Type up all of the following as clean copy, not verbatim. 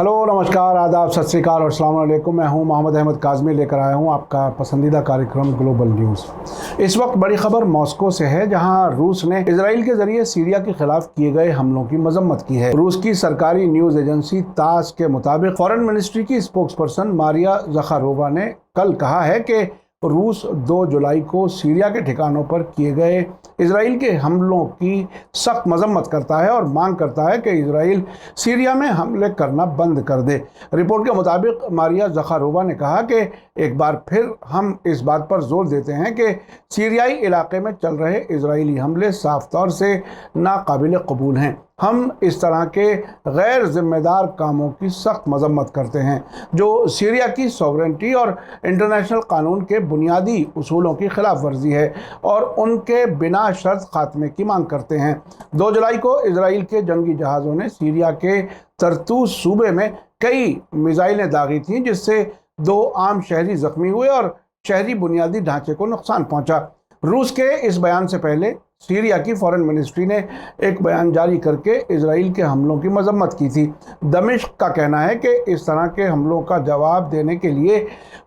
Hello, नमस्कार, आदाब, सत श्री अकाल और अस्सलाम वालेकुम। मैं हूं मोहम्मद अहमद काज़मी, लेकर आया हूं आपका पसंदीदा कार्यक्रम ग्लोबल न्यूज़। इस वक्त बड़ी खबर मॉस्को से है, जहां रूस ने इजराइल के जरिए सीरिया के खिलाफ किए गए हमलों की मजम्मत की है। रूस की सरकारी न्यूज़ एजेंसी तास के मुताबिक फॉरेन मिनिस्ट्री की स्पोक्सपर्सन मारिया ज़खारोवा ने कल कहा है कि रूस 2 जुलाई को सीरिया के ठिकानों पर किए गए इजराइल के हमलों की सख्त मजम्मत करता है और मांग करता है कि इजराइल सीरिया में हमले करना बंद कर दे। रिपोर्ट के मुताबिक मारिया ज़खारोवा ने कहा कि एक बार फिर हम इस बात पर जोर देते हैं कि सीरियाई इलाके में चल रहे इजरायली हमले साफ तौर से नाकाबिल कबूल हैं। हम इस तरह के गैर जिम्मेदार कामों की सख्त मजम्मत करते हैं जो सीरिया की सॉवरेनिटी और इंटरनेशनल कानून के बुनियादी उसूलों की खिलाफ वर्जी है और उनके बिना शर्त खात्मे की मांग करते हैं। 2 जुलाई को इजराइल के जंगी जहाज़ों ने सीरिया के तरतूस सूबे में कई मिसाइलें दागी थीं, जिससे 2 आम शहरी जख्मी हुए और शहरी बुनियादी ढांचे को नुकसान पहुंचा। रूस के इस बयान से पहले सीरिया की फॉरेन मिनिस्ट्री ने एक बयान जारी करके इजराइल के हमलों की मजम्मत की थी। दमिश्क का कहना है कि इस तरह के हमलों का जवाब देने के लिए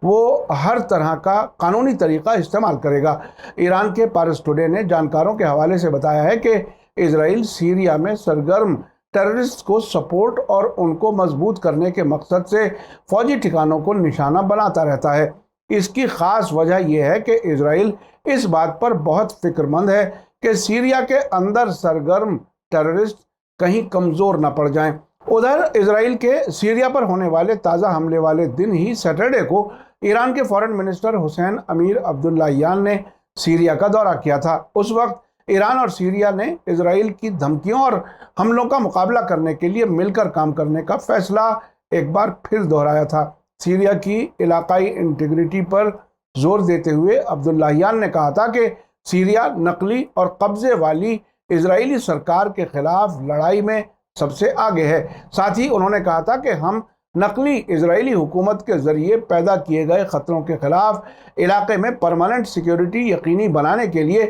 वो हर तरह का कानूनी तरीका इस्तेमाल करेगा। ईरान के पारस टुडे ने जानकारों के हवाले से बताया है कि इजराइल सीरिया में सरगर्म टेररिस्ट को सपोर्ट और उनको मजबूत करने के मकसद से फौजी ठिकानों को निशाना बनाता रहता है। इसकी ख़ास वजह यह है कि इजराइल इस बात पर बहुत फिक्रमंद है कि सीरिया के अंदर सरगर्म टेररिस्ट कहीं कमज़ोर न पड़ जाएं। उधर इजराइल के सीरिया पर होने वाले ताज़ा हमले वाले दिन ही सैटरडे को ईरान के फॉरेन मिनिस्टर हुसैन अमीर अब्दुल्लाहियान ने सीरिया का दौरा किया था। उस वक्त ईरान और सीरिया ने इजराइल की धमकियों और हमलों का मुकाबला करने के लिए मिलकर काम करने का फैसला एक बार फिर दोहराया था। सीरिया की इलाकाई इंटीग्रिटी पर जोर देते हुए अब्दुल्लाहियान ने कहा था कि सीरिया नकली और कब्जे वाली इजरायली सरकार के खिलाफ लड़ाई में सबसे आगे है। साथ ही उन्होंने कहा था कि हम नकली इजरायली हुकूमत के जरिए पैदा किए गए खतरों के खिलाफ इलाके में परमानेंट सिक्योरिटी यकीनी बनाने के लिए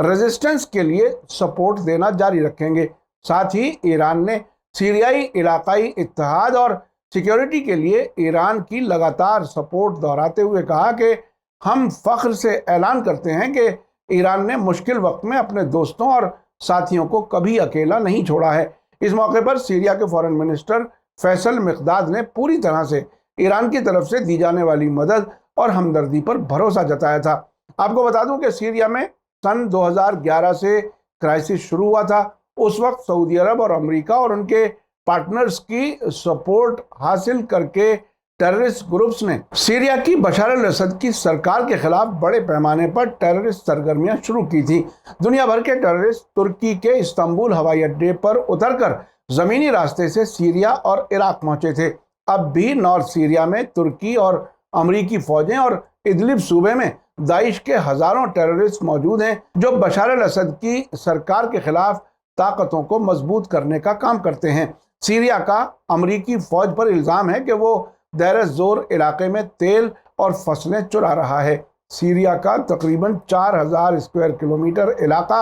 रेजिस्टेंस के लिए सपोर्ट देना जारी रखेंगे। साथ ही ईरान ने सीरियाई इलाकाई इत्तेहाद और सिक्योरिटी के लिए ईरान की लगातार सपोर्ट दोहराते हुए कहा कि हम फख्र से ऐलान करते हैं कि ईरान ने मुश्किल वक्त में अपने दोस्तों और साथियों को कभी अकेला नहीं छोड़ा है। इस मौके पर सीरिया के फॉरेन मिनिस्टर फैसल मिक़दाद ने पूरी तरह से ईरान की तरफ से दी जाने वाली मदद और हमदर्दी पर भरोसा जताया था। आपको बता दूं कि सीरिया में सन 2011 से क्राइसिस शुरू हुआ था। उस वक्त सऊदी अरब और अमेरिका और उनके पार्टनर्स की सपोर्ट हासिल करके टेररिस्ट ग्रुप्स ने सीरिया की बशर अल असद की सरकार के खिलाफ बड़े पैमाने पर टेररिस्ट सरगर्मियां शुरू की थी। दुनिया भर के टेररिस्ट तुर्की के इस्तांबुल हवाई अड्डे पर उतरकर जमीनी रास्ते से सीरिया और इराक पहुंचे थे। अब भी नॉर्थ सीरिया में तुर्की और अमरीकी फौजें और इदलिब सूबे में दाइश के हजारों टेररिस्ट मौजूद हैं जो बशर अल असद की सरकार के खिलाफ ताकतों को मजबूत करने का काम करते हैं। सीरिया का अमरीकी फौज पर इल्ज़ाम है कि वो देर जोर इलाके में तेल और फसलें चुरा रहा है। सीरिया का तकरीबन 4000 स्क्वायर किलोमीटर इलाका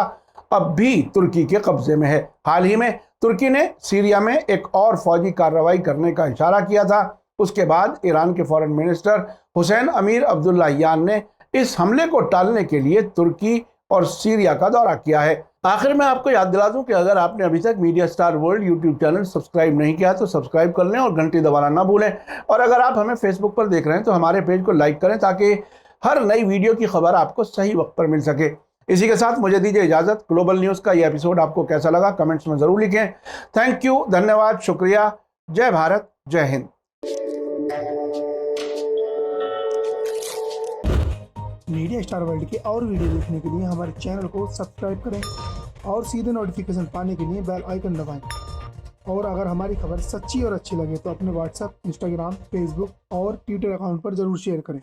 अब भी तुर्की के कब्जे में है। हाल ही में तुर्की ने सीरिया में एक और फौजी कार्रवाई करने का इशारा किया था। उसके बाद ईरान के फॉरेन मिनिस्टर हुसैन अमीर अब्दुल्लाहियान ने इस हमले को टालने के लिए तुर्की और सीरिया का दौरा किया है। आखिर में आपको याद दिला दूं कि अगर आपने अभी तक media star world YouTube channel subscribe नहीं किया तो सब्सक्राइब कर लें और घंटी दबाना ना भूलें। और अगर आप हमें फेसबुक पर देख रहे हैं तो हमारे पेज को लाइक करें ताकि हर नई वीडियो की खबर आपको सही वक्त पर मिल सके। इसी के साथ मुझे दीजिए इजाज़त। ग्लोबल न्यूज़ का ये एपिसोड आपको कैसा लगा कमेंट्स में ज़रूर लिखें। थैंक यू, धन्यवाद, शुक्रिया। जय भारत, जय हिंद। मीडिया स्टार वर्ल्ड के और वीडियो देखने के लिए हमारे चैनल को सब्सक्राइब करें और सीधे नोटिफिकेशन पाने के लिए बेल आइकन दबाएं। और अगर हमारी खबर सच्ची और अच्छी लगे तो अपने व्हाट्सएप, इंस्टाग्राम, फेसबुक और ट्विटर अकाउंट पर ज़रूर शेयर करें।